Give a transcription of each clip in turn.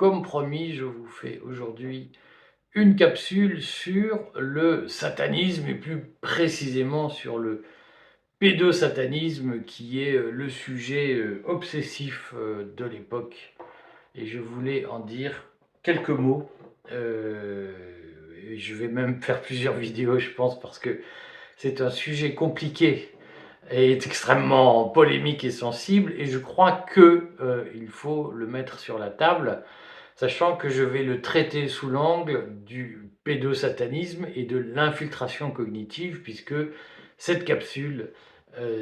comme promis, je vous fais aujourd'hui une capsule sur le satanisme et plus précisément sur le pédosatanisme qui est le sujet obsessif de l'époque. Et je voulais en dire quelques mots. Et je vais même faire plusieurs vidéos, je pense, parce que c'est un sujet compliqué et extrêmement polémique et sensible. Et je crois qu'il faut le mettre sur la table, sachant que je vais le traiter sous l'angle du pédosatanisme et de l'infiltration cognitive, puisque cette capsule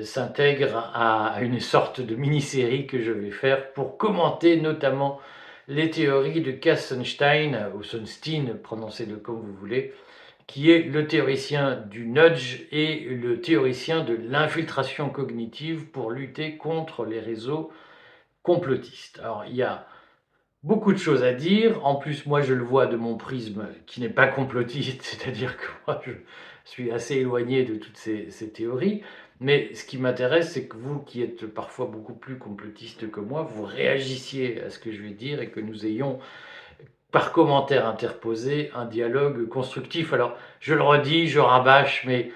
s'intègre à une sorte de mini-série que je vais faire pour commenter notamment les théories de Kassenstein, ou Sunstein, prononcez-le comme vous voulez, qui est le théoricien du nudge et le théoricien de l'infiltration cognitive pour lutter contre les réseaux complotistes. Alors, il y a beaucoup de choses à dire. En plus, moi, je le vois de mon prisme qui n'est pas complotiste, c'est-à-dire que moi, je suis assez éloigné de toutes ces théories. Mais ce qui m'intéresse, c'est que vous, qui êtes parfois beaucoup plus complotiste que moi, vous réagissiez à ce que je vais dire et que nous ayons, par commentaire interposé, un dialogue constructif. Alors, je le redis, je rabâche, mais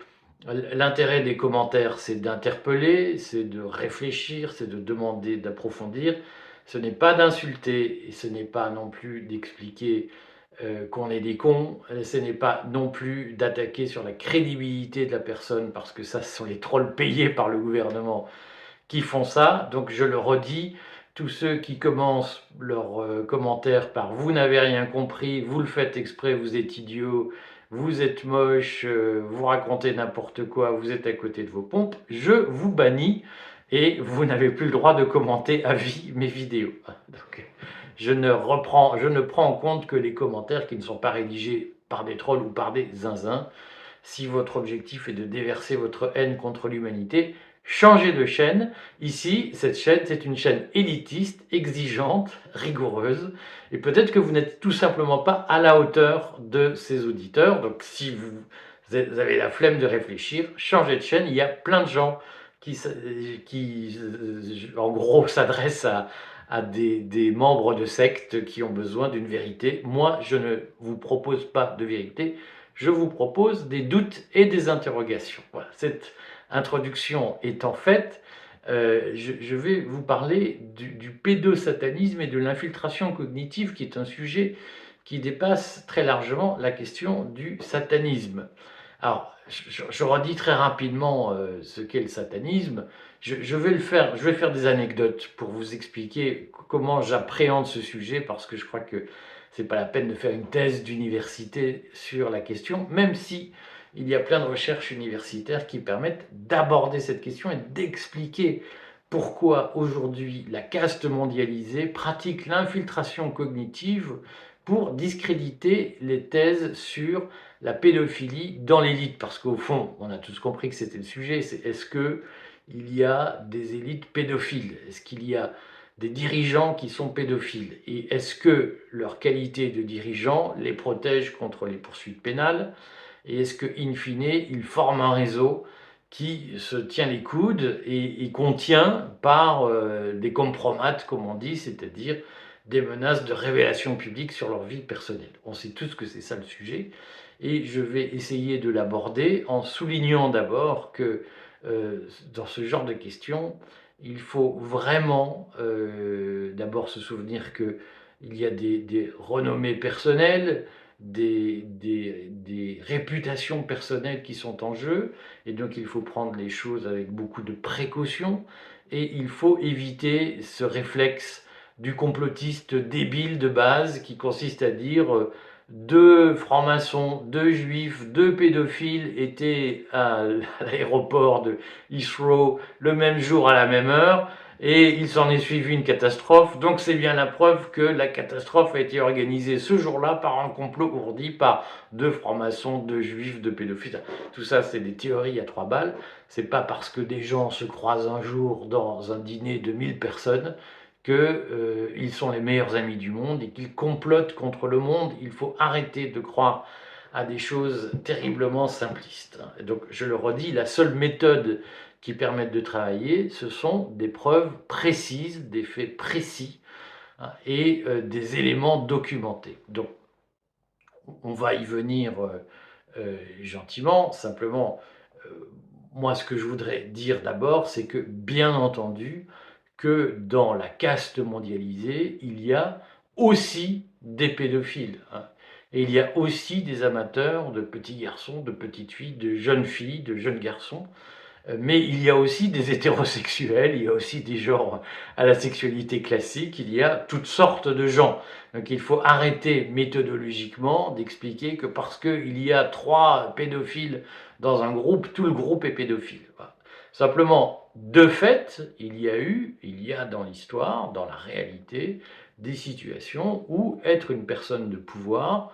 l'intérêt des commentaires, c'est d'interpeller, c'est de réfléchir, c'est de demander, d'approfondir. Ce n'est pas d'insulter et ce n'est pas non plus d'expliquer qu'on est des cons. Ce n'est pas non plus d'attaquer sur la crédibilité de la personne parce que ça, ce sont les trolls payés par le gouvernement qui font ça. Donc je le redis, tous ceux qui commencent leurs commentaires par « vous n'avez rien compris, vous le faites exprès, vous êtes idiot, vous êtes moche, vous racontez n'importe quoi, vous êtes à côté de vos pompes », je vous bannis et vous n'avez plus le droit de commenter à vie mes vidéos. Donc, je ne prends en compte que les commentaires qui ne sont pas rédigés par des trolls ou par des zinzins. Si votre objectif est de déverser votre haine contre l'humanité, changez de chaîne. Ici, cette chaîne, c'est une chaîne élitiste, exigeante, rigoureuse. Et peut-être que vous n'êtes tout simplement pas à la hauteur de ces auditeurs. Donc si vous avez la flemme de réfléchir, changez de chaîne. Il y a plein de gens qui en gros, s'adressent à des membres de sectes qui ont besoin d'une vérité. Moi, je ne vous propose pas de vérité, je vous propose des doutes et des interrogations. Voilà, cette introduction étant faite, je vais vous parler du pédosatanisme et de l'infiltration cognitive, qui est un sujet qui dépasse très largement la question du satanisme. Alors, je redis très rapidement ce qu'est le satanisme. Je vais faire des anecdotes pour vous expliquer comment j'appréhende ce sujet, parce que je crois que c'est pas la peine de faire une thèse d'université sur la question, même si il y a plein de recherches universitaires qui permettent d'aborder cette question et d'expliquer pourquoi aujourd'hui la caste mondialisée pratique l'infiltration cognitive pour discréditer les thèses sur la pédophilie dans l'élite. Parce qu'au fond, on a tous compris que c'était le sujet, c'est est-ce qu'il y a des élites pédophiles? Est-ce qu'il y a des dirigeants qui sont pédophiles? Et est-ce que leur qualité de dirigeant les protège contre les poursuites pénales? Et est-ce que, in fine, ils forment un réseau qui se tient les coudes et contient par des compromates, comme on dit, c'est-à-dire des menaces de révélation publique sur leur vie personnelle. On sait tous que c'est ça le sujet, et je vais essayer de l'aborder en soulignant d'abord que dans ce genre de questions, il faut vraiment d'abord se souvenir qu'il y a des renommées personnelles, des réputations personnelles qui sont en jeu, et donc il faut prendre les choses avec beaucoup de précaution, et il faut éviter ce réflexe du complotiste débile de base qui consiste à dire deux francs-maçons, deux juifs, deux pédophiles étaient à l'aéroport de Heathrow le même jour à la même heure, et il s'en est suivi une catastrophe, donc c'est bien la preuve que la catastrophe a été organisée ce jour-là par un complot ourdi par deux francs-maçons, deux juifs, deux pédophiles. Tout ça, c'est des théories à 3 balles. C'est pas parce que des gens se croisent un jour dans un dîner de 1000 personnes qu'ils sont les meilleurs amis du monde et qu'ils complotent contre le monde. Il faut arrêter de croire à des choses terriblement simplistes. Donc, je le redis, la seule méthode qui permettent de travailler, ce sont des preuves précises, des faits précis, hein, et des éléments documentés. Donc, on va y venir gentiment. Simplement, moi, ce que je voudrais dire d'abord, c'est que, bien entendu, que dans la caste mondialisée, il y a aussi des pédophiles, hein. Et il y a aussi des amateurs de petits garçons, de petites filles, de jeunes garçons. Mais il y a aussi des hétérosexuels, il y a aussi des genres à la sexualité classique, il y a toutes sortes de gens. Donc il faut arrêter méthodologiquement d'expliquer que parce qu'il y a 3 pédophiles dans un groupe, tout le groupe est pédophile. Voilà. Simplement, de fait, il y a dans l'histoire, dans la réalité, des situations où être une personne de pouvoir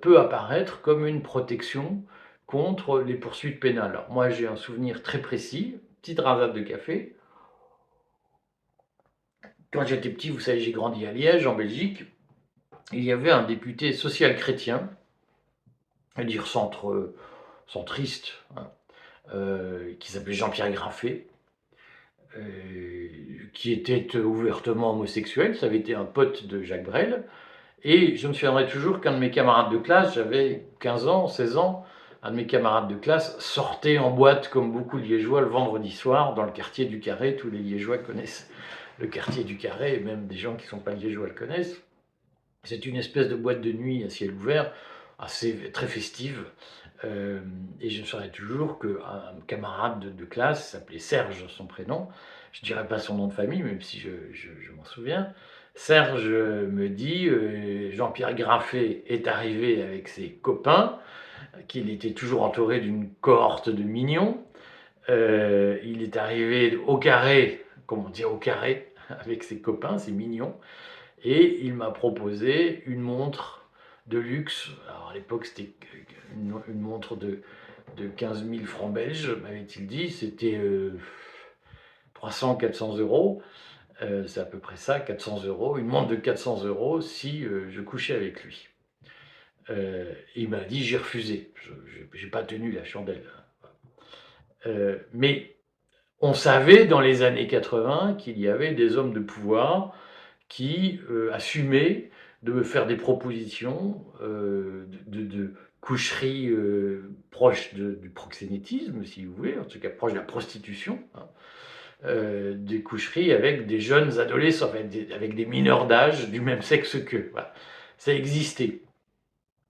peut apparaître comme une protection contre les poursuites pénales. Alors moi j'ai un souvenir très précis, petite rasade de café. Quand j'étais petit, vous savez, j'ai grandi à Liège, en Belgique. Il y avait un député social-chrétien, à dire centriste, hein, qui s'appelait Jean-Pierre Graffet, qui était ouvertement homosexuel. Ça avait été un pote de Jacques Brel. Et je me souviendrai toujours qu'un de mes camarades de classe, j'avais 15 ans, 16 ans, un de mes camarades de classe sortait en boîte, comme beaucoup de Liégeois, le vendredi soir, dans le quartier du Carré. Tous les Liégeois connaissent le quartier du Carré, et même des gens qui ne sont pas Liégeois le connaissent. C'est une espèce de boîte de nuit à ciel ouvert, très festive. Et je me souviendrai toujours qu'un camarade de classe, s'appelait Serge, son prénom, je ne dirais pas son nom de famille, même si je m'en souviens. Serge me dit, Jean-Pierre Graffet est arrivé avec ses copains, qu'il était toujours entouré d'une cohorte de mignons. Il est arrivé au carré, comme on dit au carré, avec ses copains, ses mignons, et il m'a proposé une montre de luxe. Alors à l'époque, c'était une montre de 15 000 francs belges, m'avait-il dit. C'était 300-400 euros. C'est à peu près ça, 400 euros. Une montre de 400 euros si je couchais avec lui. Il m'a dit, j'ai refusé. Je n'ai pas tenu la chandelle. Mais on savait dans les années 80 qu'il y avait des hommes de pouvoir qui assumaient de me faire des propositions de coucherie proche du proxénétisme, si vous voulez, en tout cas proche de la prostitution, hein, des coucheries avec des jeunes adolescents, avec des mineurs d'âge du même sexe qu'eux. Voilà. Ça existait.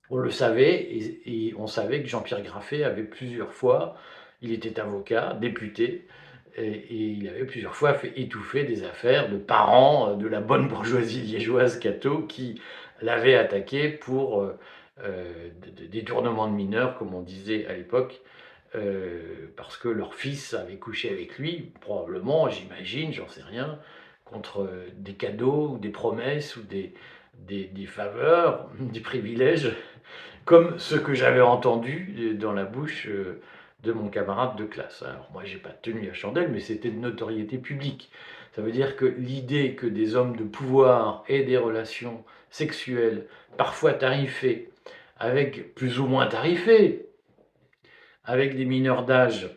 On le savait, et on savait que Jean-Pierre Graffet avait plusieurs fois, il était avocat, député, et il avait plusieurs fois fait étouffer des affaires de parents de la bonne bourgeoisie liégeoise catho qui l'avaient attaqué pour détournement de mineurs, comme on disait à l'époque, parce que leur fils avait couché avec lui, probablement, j'imagine, j'en sais rien, contre des cadeaux ou des promesses ou des faveurs, des privilèges, comme ce que j'avais entendu dans la bouche de mon camarade de classe. Alors moi, j'ai pas tenu la chandelle, mais c'était de notoriété publique. Ça veut dire que l'idée que des hommes de pouvoir aient des relations sexuelles, parfois tarifées, avec plus ou moins tarifées, avec des mineurs d'âge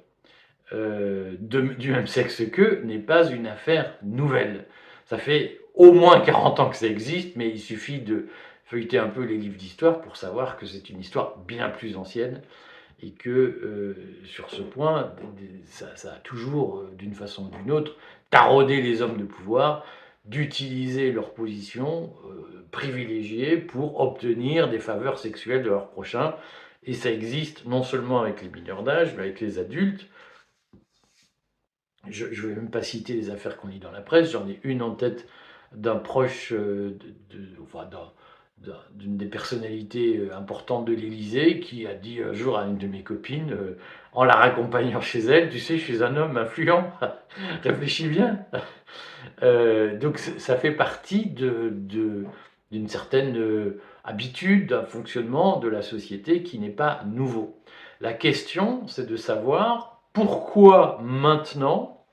du même sexe qu'eux, n'est pas une affaire nouvelle. Ça fait au moins 40 ans que ça existe, mais il suffit de feuilleter un peu les livres d'histoire pour savoir que c'est une histoire bien plus ancienne et que sur ce point, ça a toujours, d'une façon ou d'une autre, taraudé les hommes de pouvoir d'utiliser leur position privilégiée pour obtenir des faveurs sexuelles de leurs prochains. Et ça existe non seulement avec les mineurs d'âge, mais avec les adultes. Je ne vais même pas citer les affaires qu'on lit dans la presse, j'en ai une en tête d'un proche, d'une des personnalités importantes de l'Élysée qui a dit un jour à une de mes copines, en la raccompagnant chez elle, tu sais, je suis un homme influent, réfléchis bien. Donc ça fait partie d'une certaine habitude, d'un fonctionnement de la société qui n'est pas nouveau. La question, c'est de savoir pourquoi maintenant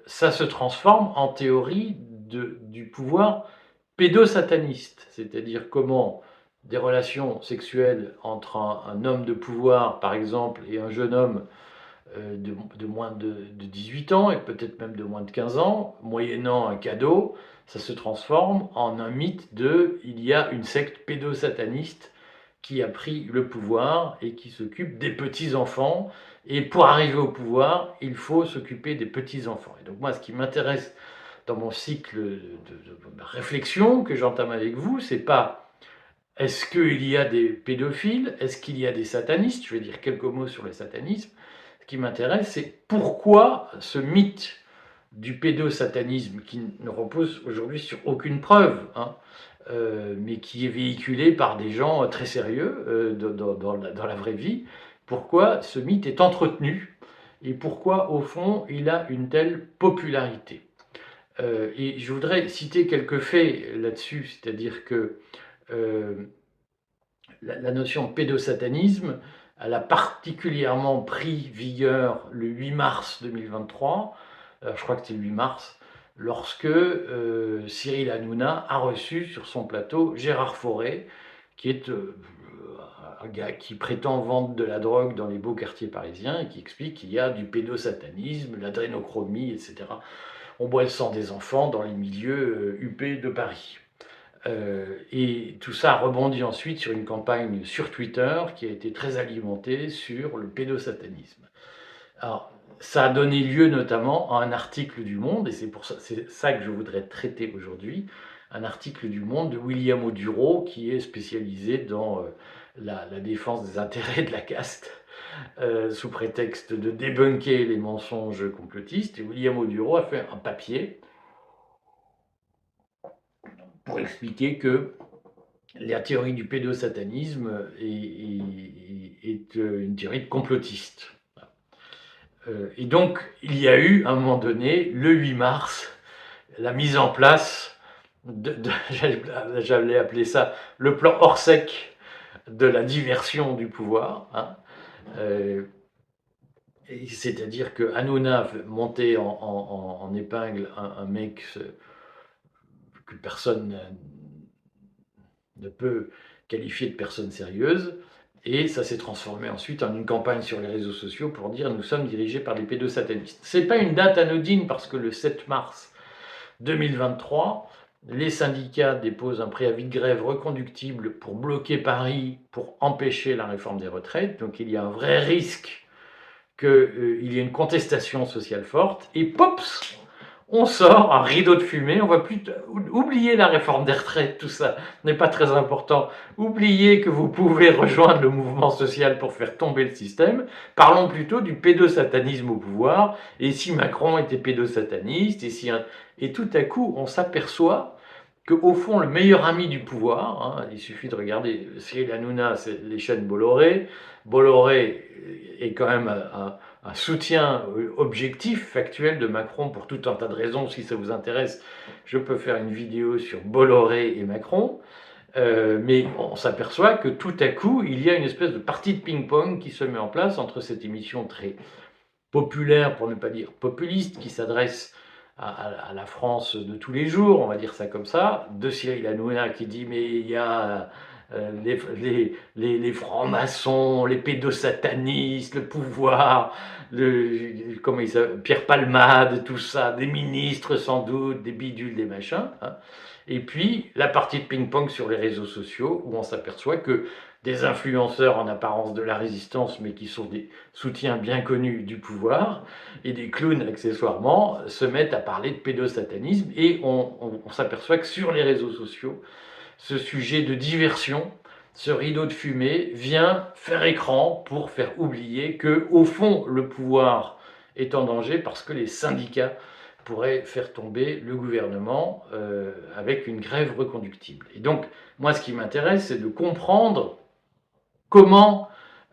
ça se transforme en théorie du pouvoir pédosataniste, c'est-à-dire comment des relations sexuelles entre un homme de pouvoir, par exemple, et un jeune homme de moins de 18 ans et peut-être même de moins de 15 ans, moyennant un cadeau, ça se transforme en un mythe de il y a une secte pédosataniste qui a pris le pouvoir et qui s'occupe des petits-enfants. Et pour arriver au pouvoir, il faut s'occuper des petits-enfants. Et donc moi, ce qui m'intéresse dans mon cycle de réflexion que j'entame avec vous, c'est pas est-ce qu'il y a des pédophiles, est-ce qu'il y a des satanistes, je vais dire quelques mots sur le satanisme. Ce qui m'intéresse, c'est pourquoi ce mythe du pédosatanisme, qui ne repose aujourd'hui sur aucune preuve, hein, mais qui est véhiculé par des gens très sérieux dans la vraie vie, pourquoi ce mythe est entretenu et pourquoi, au fond, il a une telle popularité. Et je voudrais citer quelques faits là-dessus, c'est-à-dire que la notion de pédosatanisme, elle a particulièrement pris vigueur le 8 mars 2023, je crois que c'était le 8 mars, lorsque Cyril Hanouna a reçu sur son plateau Gérard Fauré, qui est un gars qui prétend vendre de la drogue dans les beaux quartiers parisiens et qui explique qu'il y a du pédosatanisme, l'adrénochromie, etc. On boit le sang des enfants dans les milieux huppés de Paris. Et tout ça a rebondi ensuite sur une campagne sur Twitter qui a été très alimentée sur le pédosatanisme. Alors, ça a donné lieu notamment à un article du Monde, et c'est ça que je voudrais traiter aujourd'hui, un article du Monde de William Oduro, qui est spécialisé dans la défense des intérêts de la caste, sous prétexte de débunker les mensonges complotistes. Et William Oduro a fait un papier pour expliquer que la théorie du pédosatanisme est une théorie de complotiste. Et donc, il y a eu, à un moment donné, le 8 mars, la mise en place, j'allais appeler ça le plan Orsec de la diversion du pouvoir. Hein. C'est-à-dire que Hanouna montait en épingle un mec que personne ne peut qualifier de personne sérieuse, et ça s'est transformé ensuite en une campagne sur les réseaux sociaux pour dire nous sommes dirigés par des pédosatanistes. C'est pas une date anodine parce que le 7 mars 2023, les syndicats déposent un préavis de grève reconductible pour bloquer Paris, pour empêcher la réforme des retraites. Donc il y a un vrai risque qu'il y ait une contestation sociale forte, et pops, on sort un rideau de fumée, on va plus oublier la réforme des retraites, tout ça n'est pas très important. Oubliez que vous pouvez rejoindre le mouvement social pour faire tomber le système. Parlons plutôt du pédosatanisme au pouvoir, et si Macron était pédosataniste, et tout à coup on s'aperçoit qu'au fond le meilleur ami du pouvoir, hein, il suffit de regarder Cyril Hanouna, c'est les chaînes Bolloré. Bolloré est quand même un soutien objectif, factuel de Macron pour tout un tas de raisons. Si ça vous intéresse, je peux faire une vidéo sur Bolloré et Macron. Mais on s'aperçoit que tout à coup, il y a une espèce de partie de ping-pong qui se met en place entre cette émission très populaire, pour ne pas dire populiste, qui s'adresse à la France de tous les jours, on va dire ça comme ça, de Cyril Hanouna qui dit mais il y a les francs-maçons, les pédosatanistes, le pouvoir, comment il s'appelle, Pierre Palmade, tout ça, des ministres sans doute, des bidules, des machins. Hein. Et puis la partie de ping-pong sur les réseaux sociaux où on s'aperçoit que des influenceurs en apparence de la résistance, mais qui sont des soutiens bien connus du pouvoir, et des clowns accessoirement, se mettent à parler de pédosatanisme, et on s'aperçoit que sur les réseaux sociaux, ce sujet de diversion, ce rideau de fumée, vient faire écran pour faire oublier que, au fond, le pouvoir est en danger parce que les syndicats pourraient faire tomber le gouvernement avec une grève reconductible. Et donc, moi, ce qui m'intéresse, c'est de comprendre comment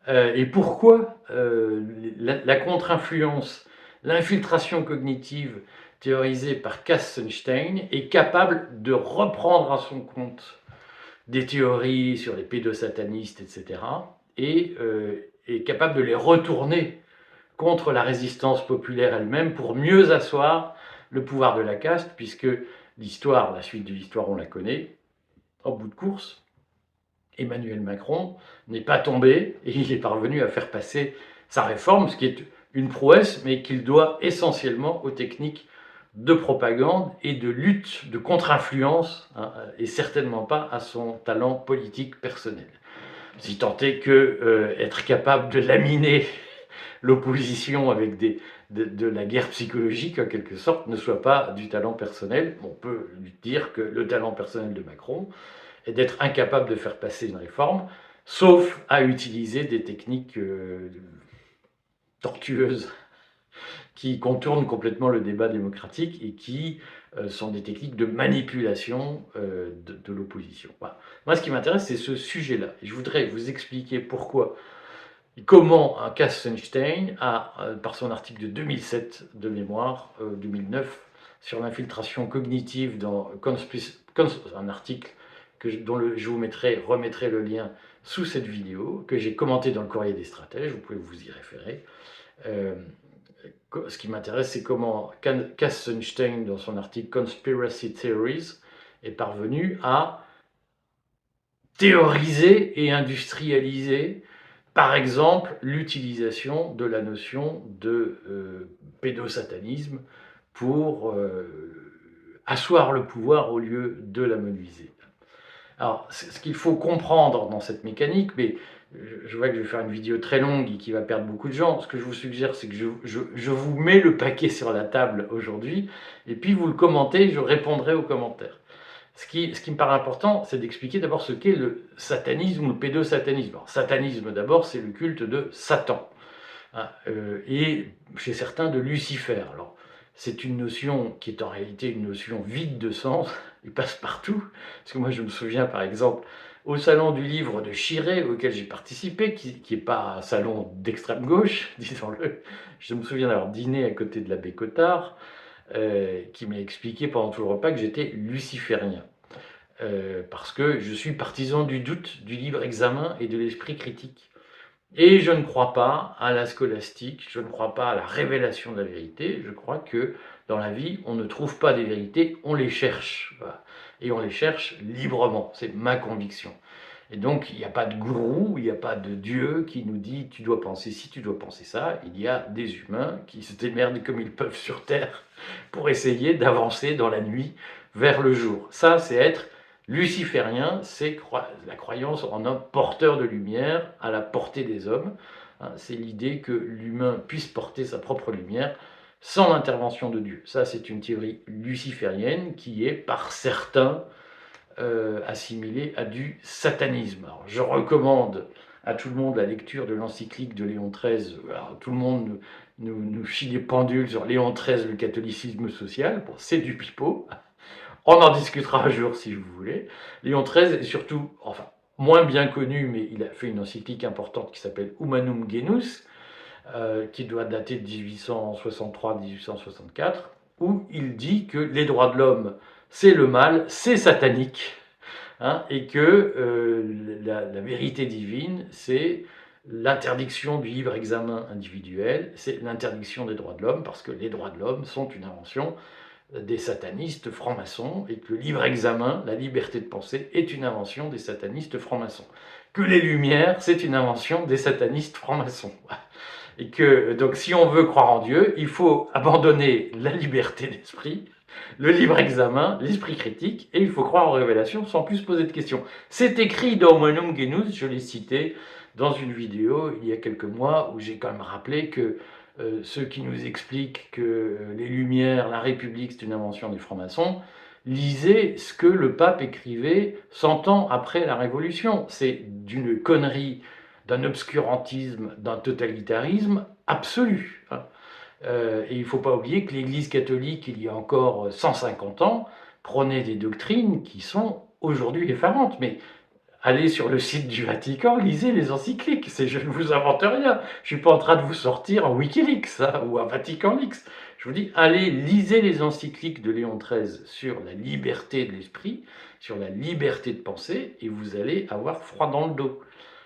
et pourquoi la contre-influence, l'infiltration cognitive théorisée par Kassenstein est capable de reprendre à son compte des théories sur les pédosatanistes, etc., et est capable de les retourner contre la résistance populaire elle-même pour mieux asseoir le pouvoir de la caste, puisque l'histoire, la suite de l'histoire, on la connaît, en bout de course, Emmanuel Macron n'est pas tombé et il est parvenu à faire passer sa réforme, ce qui est une prouesse, mais qu'il doit essentiellement aux techniques de propagande et de lutte, de contre-influence, hein, et certainement pas à son talent politique personnel. Si tant est que être capable de laminer l'opposition avec de la guerre psychologique, en quelque sorte, ne soit pas du talent personnel. On peut lui dire que le talent personnel de Macron est d'être incapable de faire passer une réforme, sauf à utiliser des techniques tortueuses qui contournent complètement le débat démocratique et qui sont des techniques de manipulation de l'opposition. Voilà. Moi, ce qui m'intéresse, c'est ce sujet-là. Je voudrais vous expliquer pourquoi, comment un Kassenstein a, par son article de 2007 de mémoire, 2009, sur l'infiltration cognitive dans un article dont je vous remettrai le lien sous cette vidéo, que j'ai commenté dans le Courrier des stratèges, vous pouvez vous y référer. Ce qui m'intéresse, c'est comment Kassenstein, dans son article Conspiracy Theories, est parvenu à théoriser et industrialiser, par exemple, l'utilisation de la notion de pédosatanisme pour asseoir le pouvoir au lieu de l'amenuiser. Alors, ce qu'il faut comprendre dans cette mécanique, mais je vois que je vais faire une vidéo très longue et qui va perdre beaucoup de gens. Ce que je vous suggère, c'est que je vous mets le paquet sur la table aujourd'hui, et puis vous le commentez, je répondrai aux commentaires. Ce qui me paraît important, c'est d'expliquer d'abord ce qu'est le satanisme ou le pédosatanisme. Alors, satanisme, d'abord, c'est le culte de Satan, hein, et chez certains de Lucifer. Alors, c'est une notion qui est en réalité une notion vide de sens, et passe-partout. Parce que moi, je me souviens, par exemple, au salon du livre de Chiré, auquel j'ai participé, qui n'est pas un salon d'extrême gauche, disons-le. Je me souviens d'avoir dîné à côté de l'abbé Cottard, qui m'a expliqué pendant tout le repas que j'étais luciférien. Parce que je suis partisan du doute, du libre examen et de l'esprit critique. Et je ne crois pas à la scolastique, je ne crois pas à la révélation de la vérité, je crois que dans la vie, on ne trouve pas des vérités, on les cherche. Voilà. Et on les cherche librement, c'est ma conviction. Et donc, il n'y a pas de gourou, il n'y a pas de Dieu qui nous dit « tu dois penser ci, tu dois penser ça ». Il y a des humains qui se démerdent comme ils peuvent sur Terre pour essayer d'avancer dans la nuit vers le jour. Ça, c'est être luciférien, c'est la croyance en un porteur de lumière à la portée des hommes. C'est l'idée que l'humain puisse porter sa propre lumière sans l'intervention de Dieu. Ça, c'est une théorie luciférienne qui est, par certains, assimilée à du satanisme. Alors, je recommande à tout le monde la lecture de l'encyclique de Léon XIII. Alors, tout le monde nous chie des pendules sur Léon XIII, le catholicisme social. Bon, c'est du pipeau. On en discutera un jour si vous voulez. Léon XIII est surtout, enfin, moins bien connu, mais il a fait une encyclique importante qui s'appelle Humanum Genus, qui doit dater de 1863-1864, où il dit que les droits de l'homme, c'est le mal, c'est satanique, hein, et que la vérité divine, c'est l'interdiction du libre examen individuel, c'est l'interdiction des droits de l'homme, parce que les droits de l'homme sont une invention des satanistes francs-maçons, et que le libre examen, la liberté de penser, est une invention des satanistes francs-maçons. Que les Lumières, c'est une invention des satanistes francs-maçons. Et que, donc, si on veut croire en Dieu, il faut abandonner la liberté d'esprit, le libre examen, l'esprit critique, et il faut croire en révélation sans plus se poser de questions. C'est écrit dans Humanum Genus, je l'ai cité dans une vidéo il y a quelques mois, où j'ai quand même rappelé que ceux qui nous expliquent que les Lumières, la République, c'est une invention des francs-maçons, lisez ce que le pape écrivait 100 ans après la Révolution. C'est d'une connerie, d'un obscurantisme, d'un totalitarisme absolu. Et il ne faut pas oublier que l'Église catholique, il y a encore 150 ans, prônait des doctrines qui sont aujourd'hui effarantes. Mais allez sur le site du Vatican, lisez les encycliques. Je ne vous invente rien. Je ne suis pas en train de vous sortir un Wikileaks ou un VaticanLeaks. Je vous dis, allez, lisez les encycliques de Léon XIII sur la liberté de l'esprit, sur la liberté de penser, et vous allez avoir froid dans le dos.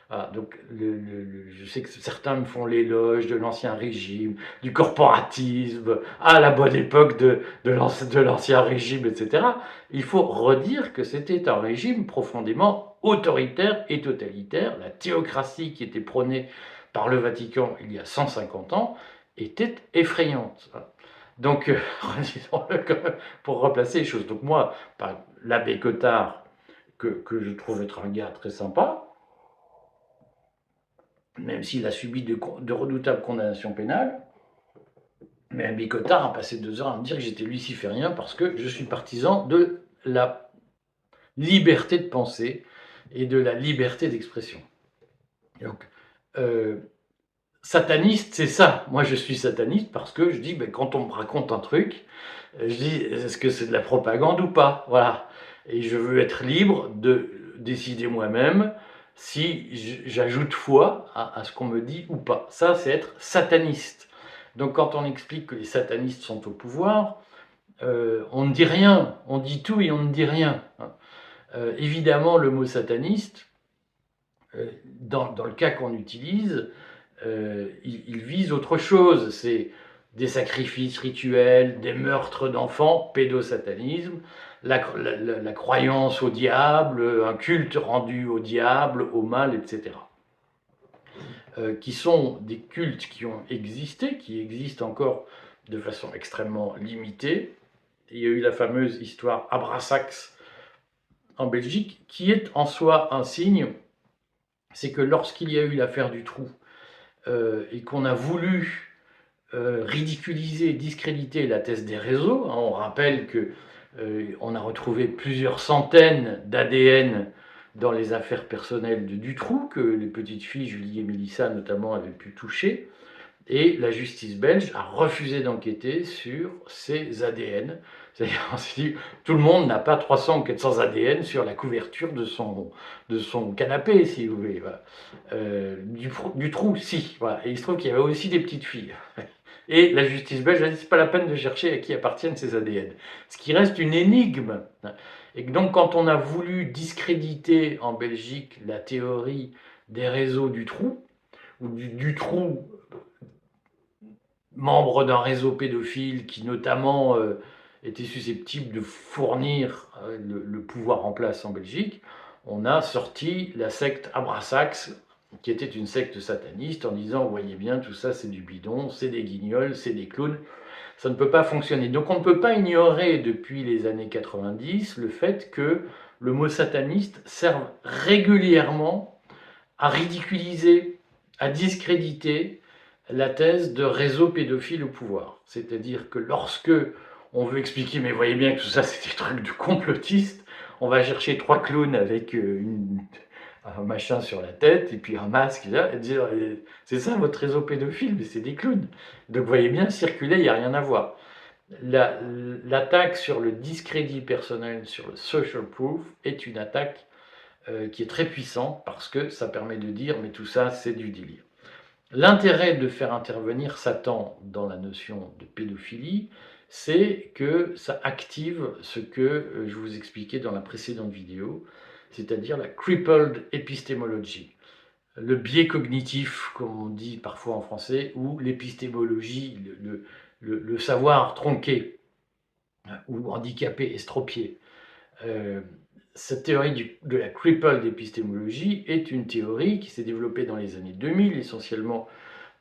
Voilà, donc je sais que certains me font l'éloge de l'ancien régime, du corporatisme, à la bonne époque de l'ancien régime, etc. Il faut redire que c'était un régime profondément autoritaire et totalitaire. La théocratie qui était prônée par le Vatican il y a 150 ans était effrayante. Donc, disons-le quand même, pour replacer les choses. Donc moi, l'abbé Cottard, que je trouve être un gars très sympa, même s'il a subi de redoutables condamnations pénales, mais l'abbé Cottard a passé 2 heures à me dire que j'étais luciférien parce que je suis partisan de la liberté de penser et de la liberté d'expression. Donc, sataniste, c'est ça. Moi, je suis sataniste parce que je dis, ben, quand on me raconte un truc, je dis, est-ce que c'est de la propagande ou pas? Voilà. Et je veux être libre de décider moi-même si j'ajoute foi à ce qu'on me dit ou pas. Ça, c'est être sataniste. Donc, quand on explique que les satanistes sont au pouvoir, on ne dit rien. On dit tout et on ne dit rien. Évidemment, le mot sataniste, dans le cas qu'on utilise, il vise autre chose. C'est des sacrifices rituels, des meurtres d'enfants, pédosatanisme, la croyance au diable, un culte rendu au diable, au mal, etc. Qui sont des cultes qui ont existé, qui existent encore de façon extrêmement limitée. Il y a eu la fameuse histoire Abrasax en Belgique, qui est en soi un signe, c'est que lorsqu'il y a eu l'affaire du trou, et qu'on a voulu ridiculiser, discréditer la thèse des réseaux, hein, on rappelle que on a retrouvé plusieurs centaines d'ADN dans les affaires personnelles de Dutroux, que les petites filles, Julie et Mélissa notamment, avaient pu toucher, et la justice belge a refusé d'enquêter sur ces ADN. C'est-à-dire, on s'est dit, tout le monde n'a pas 300 ou 400 ADN sur la couverture de son canapé, si vous voulez. Voilà. Dutroux, si. Voilà. Et il se trouve qu'il y avait aussi des petites filles. Et la justice belge a dit, c'est pas la peine de chercher à qui appartiennent ces ADN. Ce qui reste une énigme. Et donc, quand on a voulu discréditer en Belgique la théorie des réseaux Dutroux, ou du Dutroux membre d'un réseau pédophile qui notamment était susceptible de fournir le pouvoir en place en Belgique, on a sorti la secte Abrasax, qui était une secte sataniste, en disant, vous voyez bien, tout ça c'est du bidon, c'est des guignols, c'est des clowns, ça ne peut pas fonctionner. Donc on ne peut pas ignorer depuis les années 90 le fait que le mot sataniste serve régulièrement à ridiculiser, à discréditer la thèse de réseau pédophile au pouvoir. C'est-à-dire que lorsque on veut expliquer, mais voyez bien que tout ça c'est des trucs de complotistes, on va chercher 3 clowns avec un machin sur la tête et puis un masque là, et dire c'est ça votre réseau pédophile, mais c'est des clowns. Donc vous voyez bien, circuler, il n'y a rien à voir. L'attaque sur le discrédit personnel, sur le social proof, est une attaque qui est très puissante parce que ça permet de dire mais tout ça c'est du délire. L'intérêt de faire intervenir Satan dans la notion de pédophilie, c'est que ça active ce que je vous expliquais dans la précédente vidéo, c'est-à-dire la crippled epistemology, le biais cognitif, comme on dit parfois en français, ou l'épistémologie, le savoir tronqué ou handicapé, estropié. Cette théorie de la crippled épistémologie est une théorie qui s'est développée dans les années 2000, essentiellement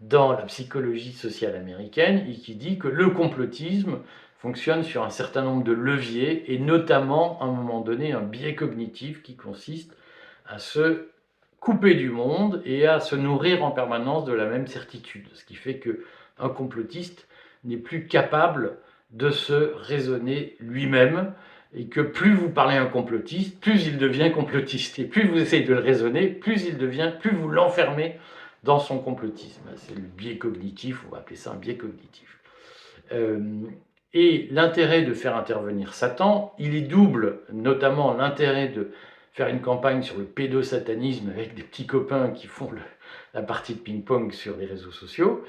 dans la psychologie sociale américaine, et qui dit que le complotisme fonctionne sur un certain nombre de leviers, et notamment, à un moment donné, un biais cognitif qui consiste à se couper du monde et à se nourrir en permanence de la même certitude. Ce qui fait qu'un complotiste n'est plus capable de se raisonner lui-même, et que plus vous parlez à un complotiste, plus il devient complotiste. Et plus vous essayez de le raisonner, plus vous l'enfermez dans son complotisme. C'est le biais cognitif, on va appeler ça un biais cognitif. Et l'intérêt de faire intervenir Satan, il est double, notamment l'intérêt de faire une campagne sur le pédosatanisme avec des petits copains qui font la partie de ping-pong sur les réseaux sociaux.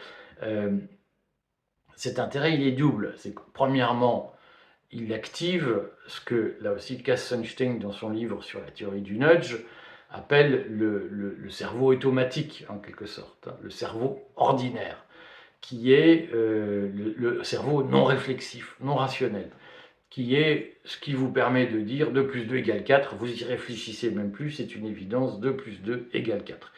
Cet intérêt, il est double. C'est que, premièrement, il active ce que, là aussi, Cass Sunstein, dans son livre sur la théorie du nudge, appelle le cerveau automatique, en quelque sorte, hein, le cerveau ordinaire, qui est le cerveau non réflexif, non rationnel, qui est ce qui vous permet de dire 2 plus 2 égale 4, vous y réfléchissez même plus, c'est une évidence, 2 plus 2 égale 4.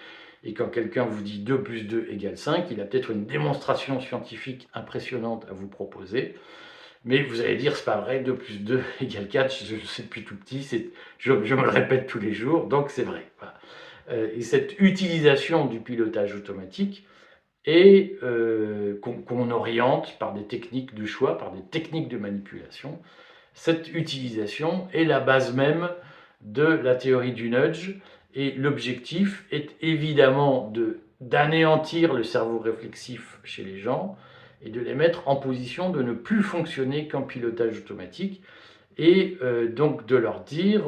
Et quand quelqu'un vous dit 2 plus 2 égale 5, il a peut-être une démonstration scientifique impressionnante à vous proposer. Mais vous allez dire, c'est pas vrai, 2 plus 2 égale 4, je sais depuis tout petit, je me le répète tous les jours, donc c'est vrai. Voilà. Et cette utilisation du pilotage automatique, et qu'on oriente par des techniques de choix, par des techniques de manipulation. Cette utilisation est la base même de la théorie du nudge, et l'objectif est évidemment d'anéantir le cerveau réflexif chez les gens et de les mettre en position de ne plus fonctionner qu'en pilotage automatique, et donc de leur dire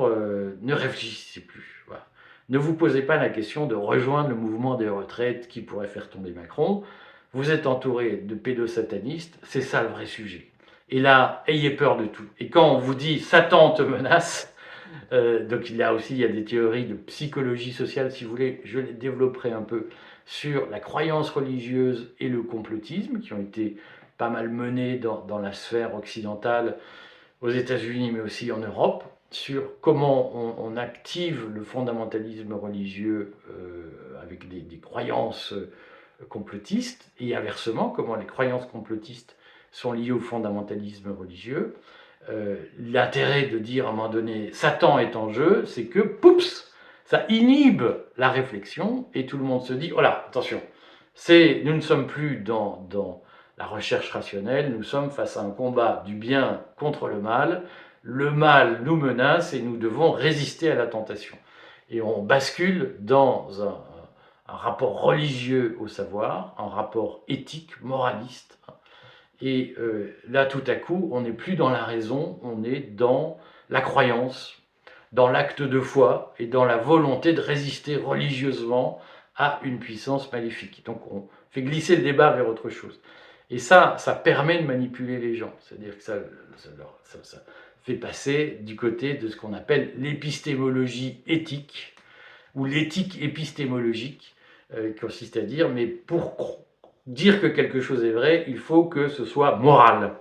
ne réfléchissez plus. Voilà. Ne vous posez pas la question de rejoindre le mouvement des retraites qui pourrait faire tomber Macron. Vous êtes entouré de pédosatanistes, c'est ça le vrai sujet. Et là, ayez peur de tout. Et quand on vous dit Satan te menace, donc il y a des théories de psychologie sociale, si vous voulez, je les développerai un peu sur la croyance religieuse et le complotisme, qui ont été pas mal menés dans la sphère occidentale, aux États-Unis, mais aussi en Europe, sur comment on active le fondamentalisme religieux avec des croyances complotistes, et inversement, comment les croyances complotistes sont liées au fondamentalisme religieux. L'intérêt de dire à un moment donné Satan est en jeu, c'est que, poups, ça inhibe la réflexion, et tout le monde se dit, oh là, attention, nous ne sommes plus dans la recherche rationnelle, nous sommes face à un combat du bien contre le mal nous menace et nous devons résister à la tentation. Et on bascule dans un rapport religieux au savoir, un rapport éthique, moraliste. Et là, tout à coup, on n'est plus dans la raison, on est dans la croyance, dans l'acte de foi et dans la volonté de résister religieusement à une puissance maléfique. Donc on fait glisser le débat vers autre chose. Et ça permet de manipuler les gens. C'est-à-dire que ça fait passer du côté de ce qu'on appelle l'épistémologie éthique, ou l'éthique épistémologique, qui consiste à dire, mais pour dire que quelque chose est vrai, il faut que ce soit moral.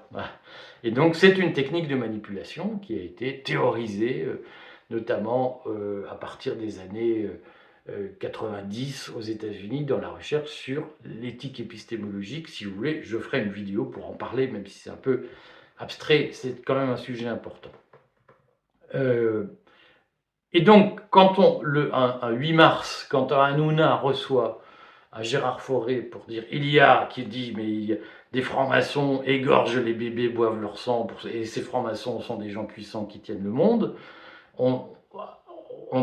Et donc c'est une technique de manipulation qui a été théorisée, notamment à partir des années 90 aux États-Unis, dans la recherche sur l'éthique épistémologique. Si vous voulez, je ferai une vidéo pour en parler, même si c'est un peu abstrait, c'est quand même un sujet important. Et donc, quand un 8 mars, quand Hanouna reçoit un Gérard Fauré pour dire, qui dit, mais des francs-maçons égorgent les bébés, boivent leur sang, et ces francs-maçons sont des gens puissants qui tiennent le monde, on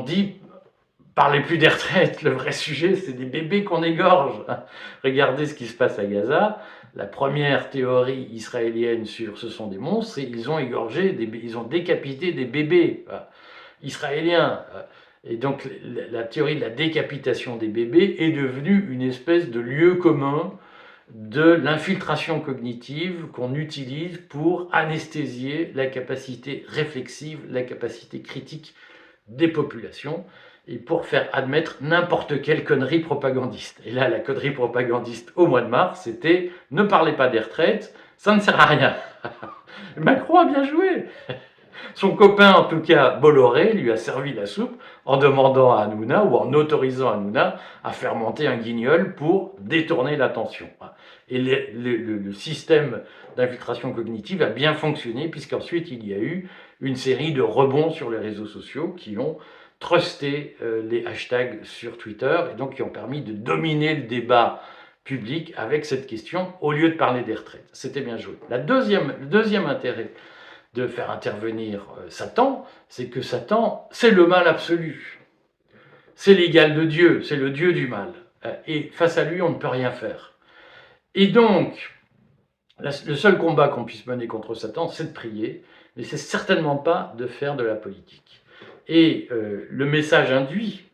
dit, parlez plus des retraites, le vrai sujet, c'est des bébés qu'on égorge. Regardez ce qui se passe à Gaza. La première théorie israélienne sur ce sont des monstres, c'est ils ont égorgé, ils ont décapité des bébés israéliens. Et donc la théorie de la décapitation des bébés est devenue une espèce de lieu commun de l'infiltration cognitive qu'on utilise pour anesthésier la capacité réflexive, la capacité critique des populations, et pour faire admettre n'importe quelle connerie propagandiste. Et là, la connerie propagandiste au mois de mars, c'était « Ne parlez pas des retraites, ça ne sert à rien ». Macron a bien joué. Son copain, en tout cas Bolloré, lui a servi la soupe en demandant à Hanouna, ou en autorisant Hanouna, à faire monter un guignol pour détourner l'attention. Et le système d'infiltration cognitive a bien fonctionné, puisqu'ensuite il y a eu une série de rebonds sur les réseaux sociaux qui ont trusté les hashtags sur Twitter, et donc qui ont permis de dominer le débat public avec cette question, au lieu de parler des retraites. C'était bien joué. Le deuxième intérêt de faire intervenir Satan, c'est que Satan, c'est le mal absolu. C'est l'égal de Dieu, c'est le Dieu du mal. Et face à lui, on ne peut rien faire. Et donc, le seul combat qu'on puisse mener contre Satan, c'est de prier, mais c'est certainement pas de faire de la politique. Et le message induit,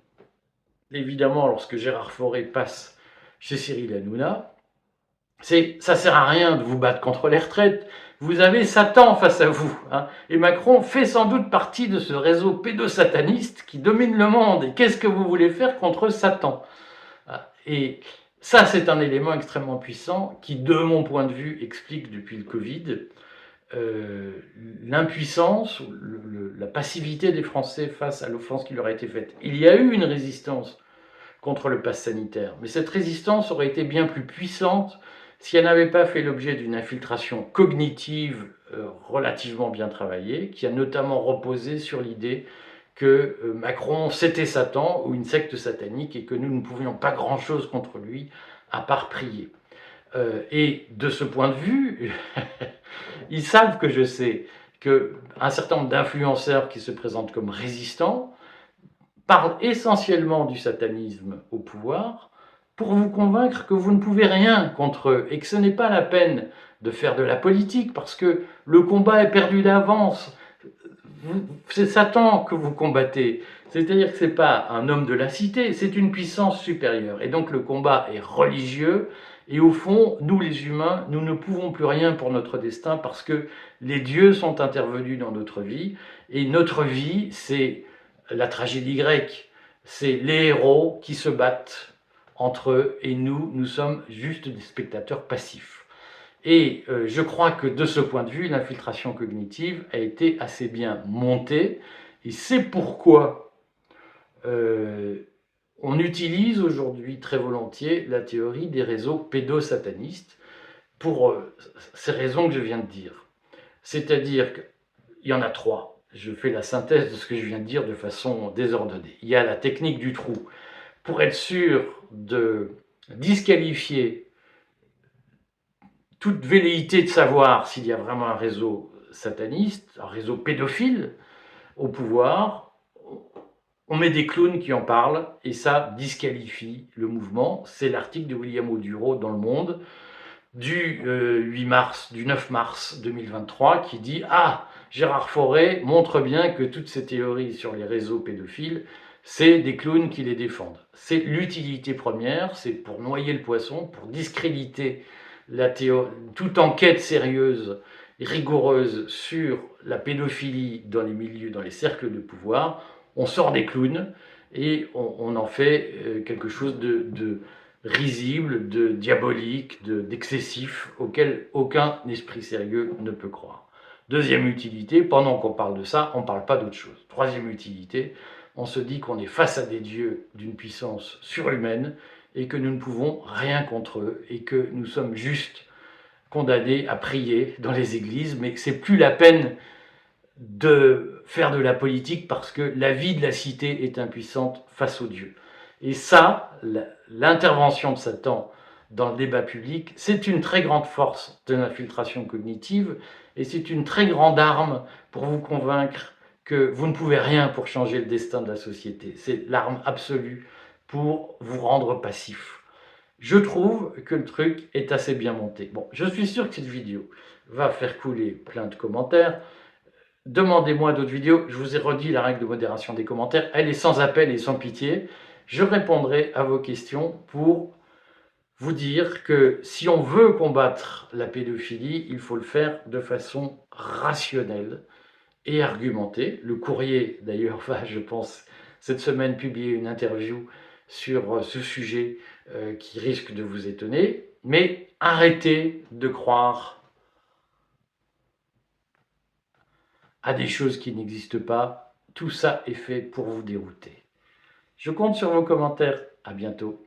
évidemment, lorsque Gérard Fauré passe chez Cyril Hanouna, c'est ça sert à rien de vous battre contre les retraites. Vous avez Satan face à vous. Et Macron fait sans doute partie de ce réseau pédosataniste qui domine le monde. Et qu'est-ce que vous voulez faire contre Satan? Et ça, c'est un élément extrêmement puissant qui, de mon point de vue, explique depuis le Covid l'impuissance, la passivité des Français face à l'offense qui leur a été faite. Il y a eu une résistance contre le pass sanitaire. Mais cette résistance aurait été bien plus puissante si elle n'avait pas fait l'objet d'une infiltration cognitive relativement bien travaillée, qui a notamment reposé sur l'idée que Macron c'était Satan ou une secte satanique et que nous ne pouvions pas grand-chose contre lui à part prier. Et de ce point de vue, ils savent que je sais qu'un certain nombre d'influenceurs qui se présentent comme résistants parlent essentiellement du satanisme au pouvoir pour vous convaincre que vous ne pouvez rien contre eux et que ce n'est pas la peine de faire de la politique parce que le combat est perdu d'avance. C'est Satan que vous combattez. C'est-à-dire que ce n'est pas un homme de la cité, c'est une puissance supérieure. Et donc le combat est religieux. Et au fond, nous les humains, nous ne pouvons plus rien pour notre destin parce que les dieux sont intervenus dans notre vie. Et notre vie, c'est la tragédie grecque. C'est les héros qui se battent entre eux et nous, nous sommes juste des spectateurs passifs. Et je crois que de ce point de vue, l'infiltration cognitive a été assez bien montée. Et c'est pourquoi on utilise aujourd'hui très volontiers la théorie des réseaux pédosatanistes pour ces raisons que je viens de dire. C'est-à-dire qu'il y en a trois. Je fais la synthèse de ce que je viens de dire de façon désordonnée. Il y a la technique du trou. Pour être sûr de disqualifier toute velléité de savoir s'il y a vraiment un réseau sataniste, un réseau pédophile au pouvoir, on met des clowns qui en parlent et ça disqualifie le mouvement. C'est l'article de William Oduro dans Le Monde du 9 mars 2023 qui dit « Ah, Gérard Fauré montre bien que toutes ces théories sur les réseaux pédophiles, c'est des clowns qui les défendent. » C'est l'utilité première, c'est pour noyer le poisson, pour discréditer toute enquête sérieuse et rigoureuse sur la pédophilie dans les milieux, dans les cercles de pouvoir. On sort des clowns et on en fait quelque chose de risible, de diabolique, d'excessif, auquel aucun esprit sérieux ne peut croire. Deuxième utilité, pendant qu'on parle de ça, on ne parle pas d'autre chose. Troisième utilité, on se dit qu'on est face à des dieux d'une puissance surhumaine et que nous ne pouvons rien contre eux et que nous sommes juste condamnés à prier dans les églises, mais que c'est plus la peine de faire de la politique parce que la vie de la cité est impuissante face aux dieux. Et ça, l'intervention de Satan dans le débat public, c'est une très grande force de l'infiltration cognitive et c'est une très grande arme pour vous convaincre que vous ne pouvez rien pour changer le destin de la société. C'est l'arme absolue pour vous rendre passif. Je trouve que le truc est assez bien monté. Bon, je suis sûr que cette vidéo va faire couler plein de commentaires. Demandez-moi d'autres vidéos. Je vous ai redit la règle de modération des commentaires. Elle est sans appel et sans pitié. Je répondrai à vos questions pour vous dire que si on veut combattre la pédophilie, il faut le faire de façon rationnelle et argumentée. Le Courrier, d'ailleurs, va, je pense, cette semaine publier une interview sur ce sujet qui risque de vous étonner. Mais arrêtez de croire à des choses qui n'existent pas. Tout ça est fait pour vous dérouter. Je compte sur vos commentaires. À bientôt.